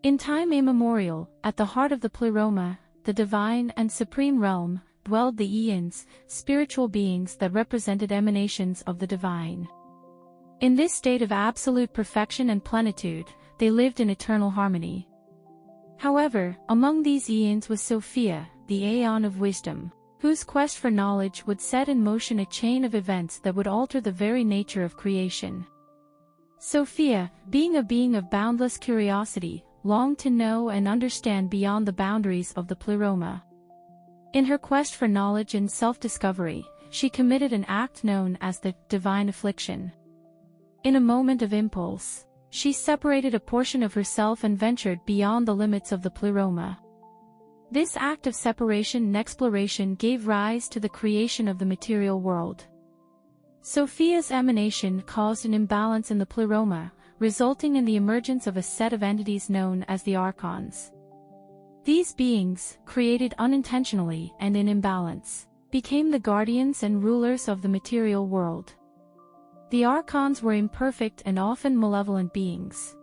In time immemorial, at the heart of the pleroma, the divine and supreme realm, dwelled the Aeons, spiritual beings that represented emanations of the divine. In this state of absolute perfection and plenitude, they lived in eternal harmony. However, among these Aeons was Sophia, the Aeon of wisdom, whose quest for knowledge would set in motion a chain of events that would alter the very nature of creation. Sophia, being a being of boundless curiosity, longed to know and understand beyond the boundaries of the pleroma. In her quest for knowledge and self-discovery, she committed an act known as the divine affliction. In a moment of impulse, she separated a portion of herself and ventured beyond the limits of the pleroma. This act of separation and exploration gave rise to the creation of the material world. Sophia's emanation caused an imbalance in the pleroma, resulting in the emergence of a set of entities known as the Archons. These beings, created unintentionally and in imbalance, became the guardians and rulers of the material world. The Archons were imperfect and often malevolent beings.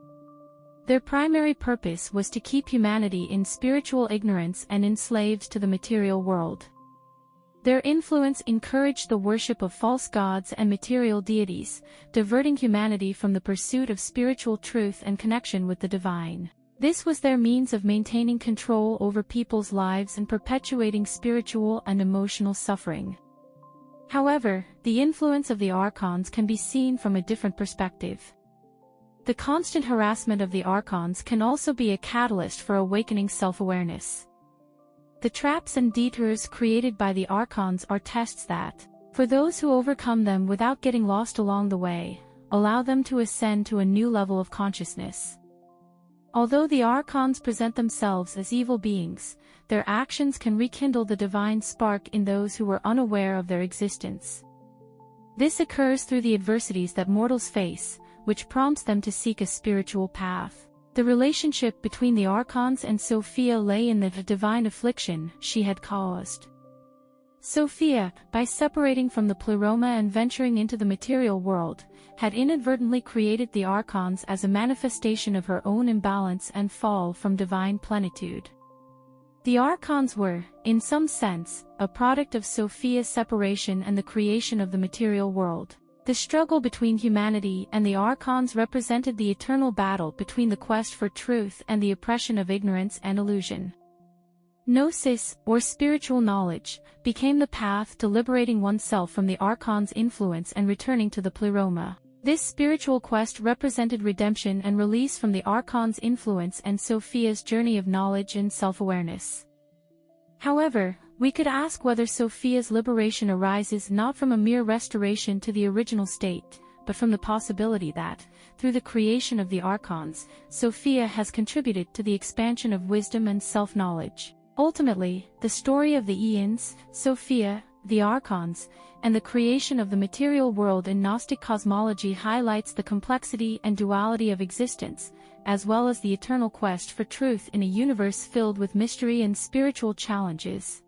Their primary purpose was to keep humanity in spiritual ignorance and enslaved to the material world. Their influence encouraged the worship of false gods and material deities, diverting humanity from the pursuit of spiritual truth and connection with the divine. This was their means of maintaining control over people's lives and perpetuating spiritual and emotional suffering. However, the influence of the Archons can be seen from a different perspective. The constant harassment of the Archons can also be a catalyst for awakening self-awareness. The traps and detours created by the Archons are tests that, for those who overcome them without getting lost along the way, allow them to ascend to a new level of consciousness. Although the Archons present themselves as evil beings, their actions can rekindle the divine spark in those who were unaware of their existence. This occurs through the adversities that mortals face, which prompts them to seek a spiritual path. The relationship between the Archons and Sophia lay in the divine affliction she had caused. Sophia, by separating from the pleroma and venturing into the material world, had inadvertently created the Archons as a manifestation of her own imbalance and fall from divine plenitude. The Archons were, in some sense, a product of Sophia's separation and the creation of the material world. The struggle between humanity and the Archons represented the eternal battle between the quest for truth and the oppression of ignorance and illusion. Gnosis, or spiritual knowledge, became the path to liberating oneself from the Archons' influence and returning to the pleroma. This spiritual quest represented redemption and release from the Archons' influence and Sophia's journey of knowledge and self-awareness. However, we could ask whether Sophia's liberation arises not from a mere restoration to the original state, but from the possibility that, through the creation of the Archons, Sophia has contributed to the expansion of wisdom and self-knowledge. Ultimately, the story of the Aeons, Sophia, the Archons, and the creation of the material world in Gnostic cosmology highlights the complexity and duality of existence, as well as the eternal quest for truth in a universe filled with mystery and spiritual challenges.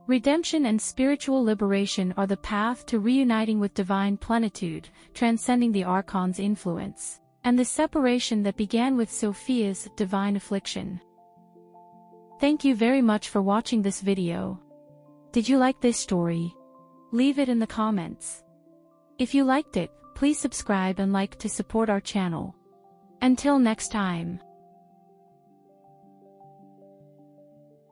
Redemption and spiritual liberation are the path to reuniting with divine plenitude, transcending the Archons' influence, and the separation that began with Sophia's divine affliction. Thank you very much for watching this video. Did you like this story? Leave it in the comments. If you liked it, please subscribe and like to support our channel. Until next time.